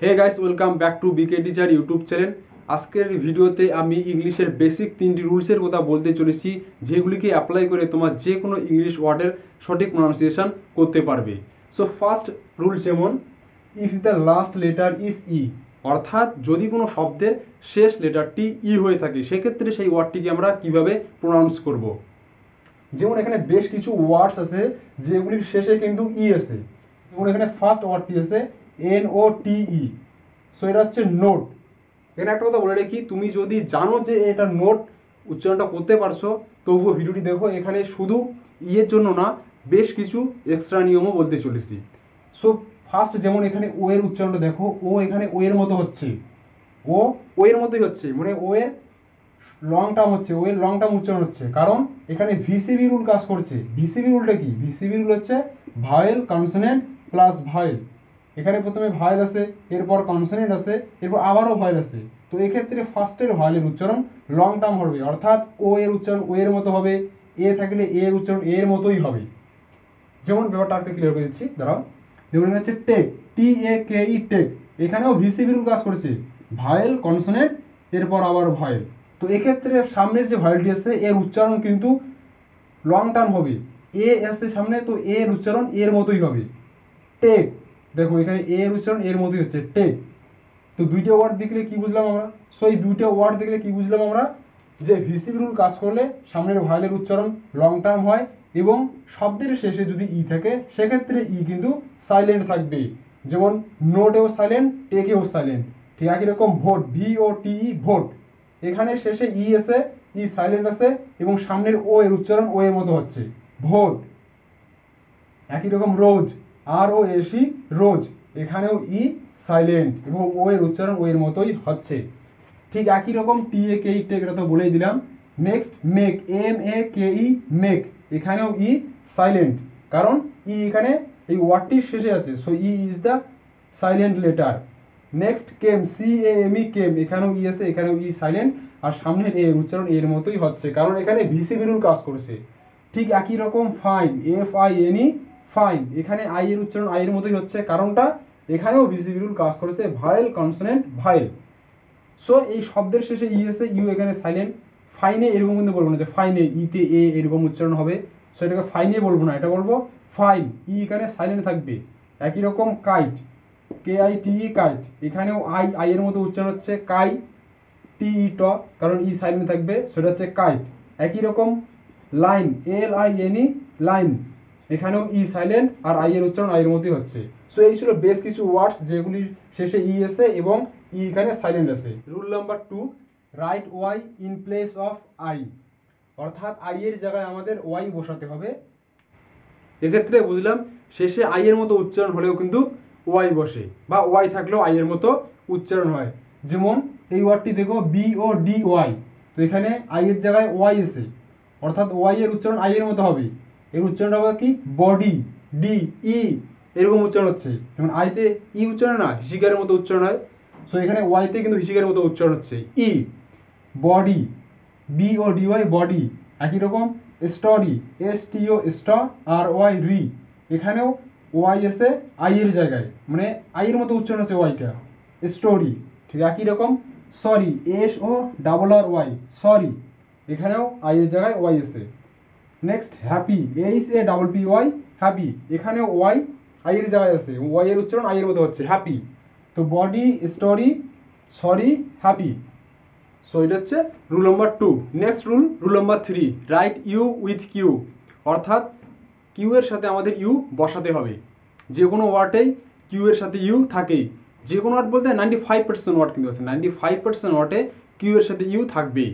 Hey guys, welcome back to BK teacher YouTube channel. আজকের ভিডিওতে আমি ইংলিশের বেসিক 3টি রুলসের কথা বলতে চলেছি, যেগুলিকে অ্যাপ্লাই করে তোমার যে কোনো ইংলিশ ওয়ার্ডের সঠিক প্রনাউন্সিয়েশন করতে পারবে। সো ফার্স্ট রুল যেমন, if the last letter is E, অর্থাৎ যদি কোনো শব্দের শেষ লেটারটি ই হয়ে থাকে, সেক্ষেত্রে সেই ওয়ার্ডটিকে আমরা কিভাবে প্রনাউন্স করব। যেমন এখানে বেশ কিছু ওয়ার্ডস আছে যেগুলির শেষে কিন্তু ই আছে। যেমন এখানে ফার্স্ট ওয়ার্ডটি আছে NOTE। সো এটা হচ্ছে নোট। এখানে একটা কথা বলে রাখি, তুমি যদি জানো যে এটা নোট উচ্চারণটা করতে পারছো, তবুও ভিডিওটি দেখো। এখানে শুধু ইয়ের জন্য না, বেশ কিছু এক্সট্রা নিয়মও বলতে চলেছি। সো ফার্স্ট যেমন এখানে ও এর উচ্চারণটা দেখো, ও এখানে ও এর মতো হচ্ছে, ও এর মতোই হচ্ছে, মানে ও এর লং টার্ম হচ্ছে, ও এর লং টার্ম উচ্চারণ হচ্ছে, কারণ এখানে ভিসিবি রুল কাজ করছে। ভিসিবি রুলটা কি? ভিসিবি রুল হচ্ছে ভায়েল কনসোনেন্ট প্লাস ভায়েল। এখানে প্রথমে ভায়েল আছে, এরপর কনসোনেন্ট আছে, এরপর আবারও ভায়েল আছে। তো এক্ষেত্রে ফার্স্টের ভায়েলের উচ্চারণ লং টার্ম হবে, অর্থাৎ ও এর উচ্চারণ ও এর মতো হবে, এ থাকলে এ এর উচ্চারণ এর মতোই হবে। যেমন ব্যাপারটা আরেকটু ক্লিয়ার করে দিচ্ছি, দাঁড়াও। যেমন হচ্ছে টেক, TAKE টেক, এখানেও ভিসিবি রুল কাজ করছে, ভায়েল কনসোনেন্ট এরপর আবার ভায়েল। তো এক্ষেত্রে সামনের যে ভায়েলটি আছে এর উচ্চারণ কিন্তু লং টার্ম হবে, এ আসছে সামনে, তো এর উচ্চারণ এর মতোই হবে। টেক, দেখো এখানে এর উচ্চারণ এর মতোই হচ্ছে, টেক। তো দুইটা ওয়ার্ড দেখলে কি বুঝলাম আমরা? সো এই দুইটা ওয়ার্ড দেখলে কি বুঝলাম আমরা? যে ভিসিবি রুল কাজ করলে সামনের ভায়েলের উচ্চারণ লং টার্ম হয়, এবং শব্দের শেষে যদি ই থাকে সেক্ষেত্রে ই কিন্তু সাইলেন্ট থাকবে। যেমন নোটেও সাইলেন্ট, টেকেও সাইলেন্ট। ঠিক একই রকম ভোট, VOTE ভোট, এখানে শেষে ই আছে, ই সাইলেন্ট আছে, এবং সামনের ও এর উচ্চারণ ও এর মতো হচ্ছে, ভোট। একই রকম রোজ, ROSE রোজ, এখানেও ই সাইলেন্ট এবং ও এর উচ্চারণ ও এর মতোই হচ্ছে। ঠিক একই রকম TAKE টেক, এটা তো বলেই দিলাম। নেক্সট মেক, MAKE মেক, এখানেও ই সাইলেন্ট, কারণ ই এখানে এই ওয়ার্ডটির শেষে আছে, so E is the silent letter. Next came, CAME কেম, এখানেও ই আছে, এখানেও ই সাইলেন্ট, আর সামনের এর উচ্চারণ এর মতোই হচ্ছে, কারণ এখানে ভিসিবি রুল কাজ করেছে। ঠিক একই রকম ফাইন, FINE ফাইন, এখানে আই এর উচ্চারণ আই এর মতোই হচ্ছে, কারণটা এখানেও ভিসিবি রুল কাজ করেছে, ভায়েল কনসোনেন্ট ভায়েল। সো এই শব্দের শেষে ই এসে ইউ এখানে সাইলেন্ট। ফাইনে এরকম কিন্তু বলবো না যে ফাইনে ইতে এ এরকম উচ্চারণ হবে, সো এটাকে ফাইনে বলবো না, এটা বলবো ফাইন, ই এখানে সাইলেন্ট থাকবে। একই রকম কাইট, KITE কাইট, এখানেও আই এর মতো উচ্চারণ হচ্ছে কাই, TE ট, কারণ ই সাইলেন্ট থাকবে, সেটা হচ্ছে কাইট। একই রকম লাইন, LINE লাইন, এখানেও ই সাইলেন্ট আর আই এর উচ্চারণ আই এর মতোই হচ্ছে। সো এই ছিল বেশ কিছু ওয়ার্ডস যেগুলির শেষে ই এসে এবং ই এখানে সাইলেন্ট আছে। Rule number 2, write Y in place of I, অর্থাৎ আই এর জায়গায় আমাদের ওয়াই বসাতে হবে। এক্ষেত্রে বুঝলাম শেষে আই এর মতো উচ্চারণ হলেও কিন্তু ওয়াই বসে, বা ওয়াই থাকলেও আই এর মতো উচ্চারণ হয়। যেমন এই ওয়ার্ডটি দেখো, BODY, তো এখানে আই এর জায়গায় ওয়াই এসে, অর্থাৎ ওয়াই এর উচ্চারণ আই এর মতো হবে। এর উচ্চারণটা হবে কি? বডি, DE এরকম উচ্চারণ হচ্ছে। যেমন আইতে ই উচ্চারণ না, হিসিকারের মতো উচ্চারণ হয়, সো এখানে ওয়াইতে কিন্তু হিসিকারের মতো উচ্চারণ হচ্ছে, ই। Body, BODY body. একই রকম স্টোরি, STO স্ট, RY রি, এখানেও ওয়াই এসে আই এর জায়গায়, মানে আই এর মতো উচ্চারণ আছে ওয়াইটা, স্টোরি। ঠিক একই রকম সরি, SORRY সরি, এখানেও আই এর জায়গায় ওয়াই এসে। নেক্সট হ্যাপি, HAPPY হ্যাপি, এখানেও ওয়াই আই এর জায়গায় আছে, ওয়াই এর উচ্চারণ আই এর মতো হচ্ছে, হ্যাপি। তো body, story, sorry, happy. So এটা হচ্ছে rule number 2। Next rule number 3, write U with Q, অর্থাৎ কিউ এর সাথে আমাদের ইউ বসাতে হবে। যে কোনো ওয়ার্ডেই কিউ এর সাথে ইউ থাকেই, যে কোনো ওয়ার্ড বলতে 95% ওয়ার্ড কিন্তু আছে, 95% ওয়ার্ডে কিউ এর সাথে ইউ থাকবেই।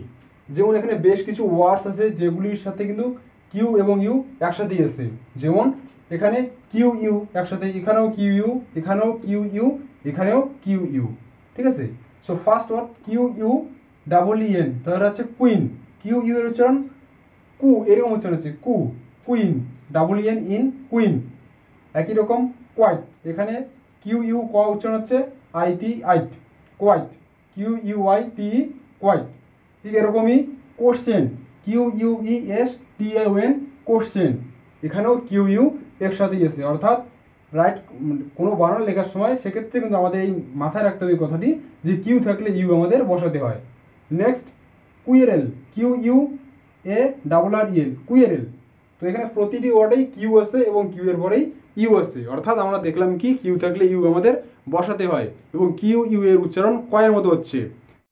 যেমন এখানে বেশ কিছু ওয়ার্ডস আছে যেগুলির সাথে কিন্তু কিউ এবং ইউ একসাথেই আছে। যেমন এখানে কিউ ইউ একসাথে, এখানেও কিউ ইউ, এখানেও কিউ ইউ, এখানেও কিউ ইউ। ঠিক আছে? সো ফার্স্ট ওয়ার্ড QUEEN, তাহলে হচ্ছে কুইন, কিউ ইউ এর উচ্চারণ কু, এরকম উচ্চারণ হচ্ছে কু, কুইন, EN ইন কুইন। একই রকম কোয়াইট, এখানে কিউ ইউ ক উচ্চারণ হচ্ছে IT আইট, কোয়াইট, QUITE কোয়াইট। ঠিক এরকমই কোশ্চেন, QUESTION কোশ্চেন, এখানেও কিউ ইউ একসাথেই আছে, অর্থাৎ রাইট কোনো বানান লেখার সময় সেক্ষেত্রে কিন্তু আমাদের এই মাথায় রাখতে হবে কথাটি যে কিউ থাকলে ইউ আমাদের বসাতে হয়। Next quarrel, Q U A double R L, quarrel. তো এখানে প্রতিটি ওয়ার্ডেই কিউ আছে এবং কিউ এর পরেই ইউ আছে, অর্থাৎ আমরা দেখলাম কি কিউ থাকলে ইউ আমাদের বসাতে হয় এবং কিউ ইউ এর উচ্চারণ কয়ের মতো হচ্ছে।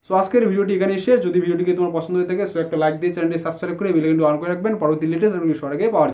সো আজকের ভিডিওটি এখানেই শেষ। যদি ভিডিওটিকে তোমার পছন্দ হয়ে থাকে সো একটা লাইক দিয়ে চ্যানেলটি সাবস্ক্রাইব করে বেল আইকনটি অন করে রাখবেন পরবর্তী লেটেস্ট ভিডিও সবার আগে পাওয়ার